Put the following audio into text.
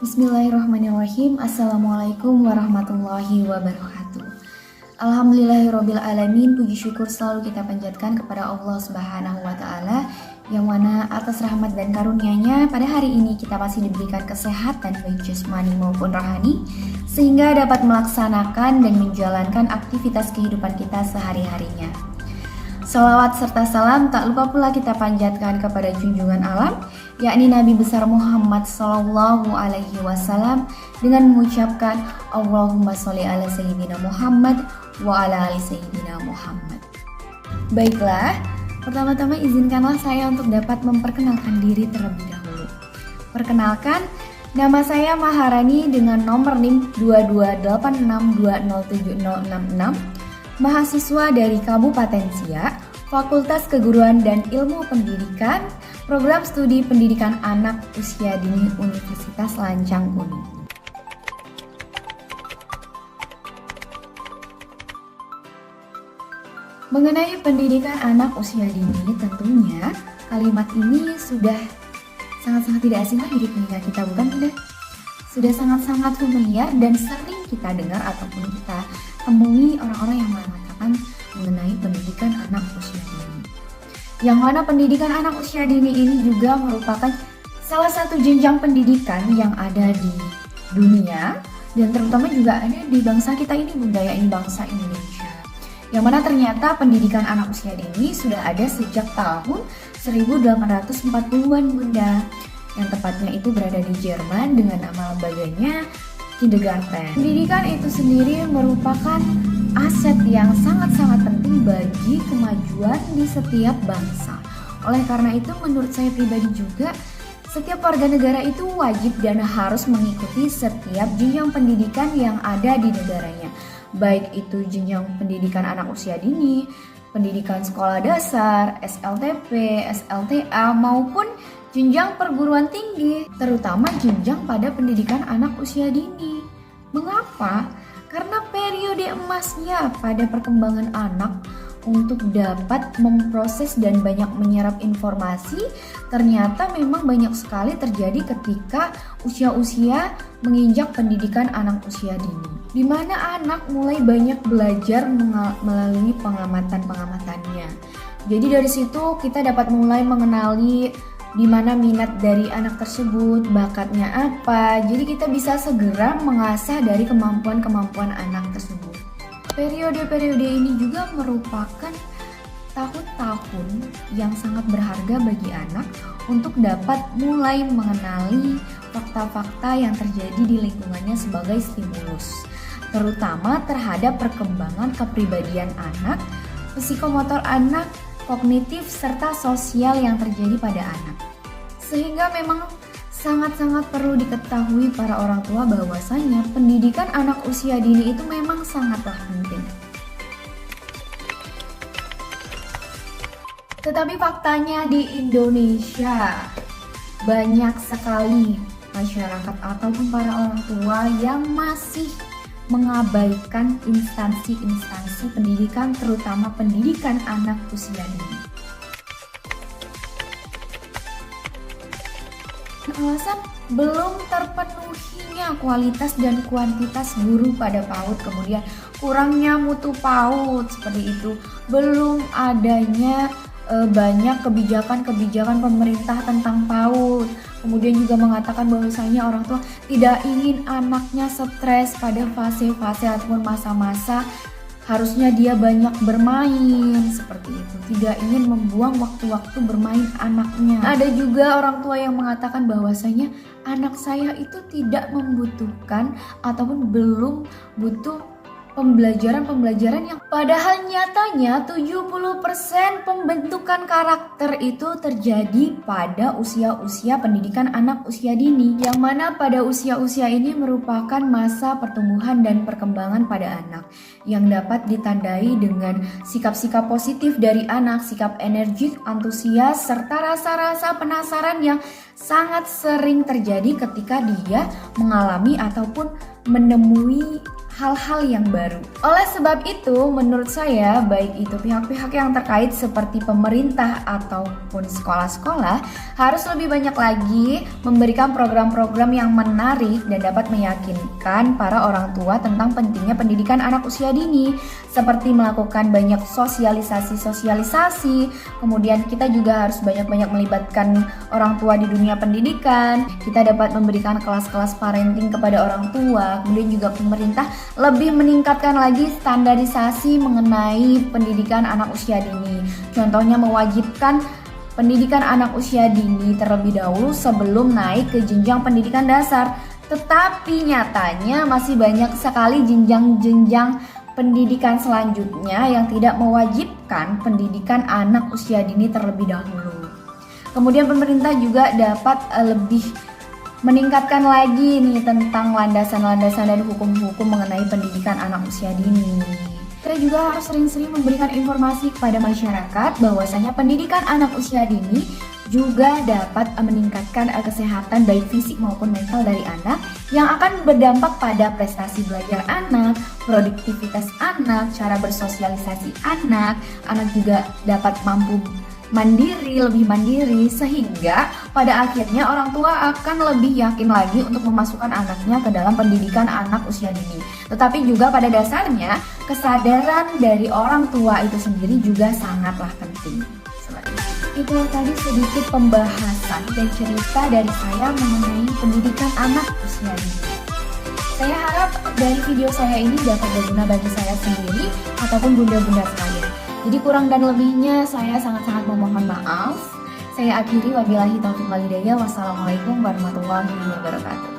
Bismillahirrahmanirrahim. Assalamualaikum warahmatullahi wabarakatuh. Alhamdulillahirabbil alamin. Puji syukur selalu kita panjatkan kepada Allah Subhanahu wa taala yang mana atas rahmat dan karunia-Nya pada hari ini kita masih diberikan kesehatan baik jasmani maupun rohani sehingga dapat melaksanakan dan menjalankan aktivitas kehidupan kita sehari-harinya. Salawat serta salam tak lupa pula kita panjatkan kepada junjungan alam, yakni Nabi besar Muhammad Sallallahu Alaihi Wasallam dengan mengucapkan Allahumma sholli ala Sayyidina Muhammad wa ala ali Sayyidina Muhammad. Baiklah, pertama-tama izinkanlah saya untuk dapat memperkenalkan diri terlebih dahulu. Perkenalkan, nama saya Maharani dengan nomor NIM 2286207066. Mahasiswa dari Kabupaten Siak, Fakultas Keguruan dan Ilmu Pendidikan, Program Studi Pendidikan Anak Usia Dini Universitas Lancang Gunung. Mengenai pendidikan anak usia dini, tentunya kalimat ini sudah sangat-sangat tidak asing lagi di telinga kita, bukan tidak? Sudah sangat-sangat familiar dan sering kita dengar ataupun kita temui orang-orang yang mengatakan mengenai pendidikan anak usia dini. Yang mana pendidikan anak usia dini ini juga merupakan salah satu jenjang pendidikan yang ada di dunia dan terutama juga ada di bangsa kita ini, budaya ini bangsa Indonesia. Yang mana ternyata pendidikan anak usia dini sudah ada sejak tahun 1840-an Bunda. Yang tepatnya itu berada di Jerman dengan nama lembaganya Kindergarten. Pendidikan itu sendiri merupakan aset yang sangat-sangat penting bagi kemajuan di setiap bangsa. Oleh karena itu menurut saya pribadi juga setiap warga negara itu wajib dan harus mengikuti setiap jenjang pendidikan yang ada di negaranya. Baik itu jenjang pendidikan anak usia dini, pendidikan sekolah dasar, SLTP, SLTA maupun jenjang perguruan tinggi, terutama jenjang pada pendidikan anak usia dini. Mengapa? Karena periode emasnya pada perkembangan anak untuk dapat memproses dan banyak menyerap informasi ternyata memang banyak sekali terjadi ketika usia-usia menginjak pendidikan anak usia dini, di mana anak mulai banyak belajar melalui pengamatan-pengamatannya. Jadi dari situ kita dapat mulai mengenali di mana minat dari anak tersebut, bakatnya apa. Jadi kita bisa segera mengasah dari kemampuan-kemampuan anak tersebut. Periode-periode ini juga merupakan tahun-tahun yang sangat berharga bagi anak untuk dapat mulai mengenali fakta-fakta yang terjadi di lingkungannya sebagai stimulus, terutama terhadap perkembangan kepribadian anak, psikomotor anak, kognitif, serta sosial yang terjadi pada anak. Sehingga memang sangat-sangat perlu diketahui para orang tua bahwasanya pendidikan anak usia dini itu memang sangatlah penting. Tetapi faktanya di Indonesia banyak sekali masyarakat ataupun para orang tua yang masih mengabaikan instansi-instansi pendidikan, terutama pendidikan anak usia dini. Alasan belum terpenuhinya kualitas dan kuantitas guru pada PAUD, kemudian kurangnya mutu PAUD seperti itu, belum adanya banyak kebijakan-kebijakan pemerintah tentang PAUD. Kemudian juga mengatakan bahwasanya orang tua tidak ingin anaknya stres pada fase-fase ataupun masa-masa harusnya dia banyak bermain seperti itu. Tidak ingin membuang waktu-waktu bermain anaknya. Ada juga orang tua yang mengatakan bahwasanya anak saya itu tidak membutuhkan ataupun belum butuh pembelajaran yang padahal nyatanya 70% pembentukan karakter itu terjadi pada usia-usia pendidikan anak usia dini, yang mana pada usia-usia ini merupakan masa pertumbuhan dan perkembangan pada anak yang dapat ditandai dengan sikap-sikap positif dari anak, sikap energik, antusias, serta rasa-rasa penasaran yang sangat sering terjadi ketika dia mengalami ataupun menemui hal-hal yang baru. Oleh sebab itu, menurut saya baik itu pihak-pihak yang terkait seperti pemerintah ataupun sekolah-sekolah harus lebih banyak lagi memberikan program-program yang menarik dan dapat meyakinkan para orang tua tentang pentingnya pendidikan anak usia dini, seperti melakukan banyak sosialisasi, kemudian kita juga harus banyak-banyak melibatkan orang tua di dunia pendidikan, kita dapat memberikan kelas-kelas parenting kepada orang tua, kemudian juga pemerintah lebih meningkatkan lagi standarisasi mengenai pendidikan anak usia dini. Contohnya mewajibkan pendidikan anak usia dini terlebih dahulu sebelum naik ke jenjang pendidikan dasar. Tetapi nyatanya masih banyak sekali jenjang-jenjang pendidikan selanjutnya yang tidak mewajibkan pendidikan anak usia dini terlebih dahulu. Kemudian pemerintah juga dapat lebih meningkatkan lagi nih tentang landasan-landasan dan hukum-hukum mengenai pendidikan anak usia dini. Kita juga harus sering-sering memberikan informasi kepada masyarakat bahwasanya pendidikan anak usia dini juga dapat meningkatkan kesehatan baik fisik maupun mental dari anak yang akan berdampak pada prestasi belajar anak, produktivitas anak, cara bersosialisasi anak juga dapat mampu lebih mandiri, sehingga pada akhirnya orang tua akan lebih yakin lagi untuk memasukkan anaknya ke dalam pendidikan anak usia dini. Tetapi juga pada dasarnya kesadaran dari orang tua itu sendiri juga sangatlah penting. Itu tadi sedikit pembahasan dan cerita dari saya mengenai pendidikan anak usia dini. Saya harap dari video saya ini dapat berguna bagi saya sendiri ataupun bunda-bunda sekalian. Jadi kurang dan lebihnya saya sangat-sangat memohon maaf. Saya akhiri, wabillahi taufiq wal hidayah. Wassalamualaikum warahmatullahi wabarakatuh.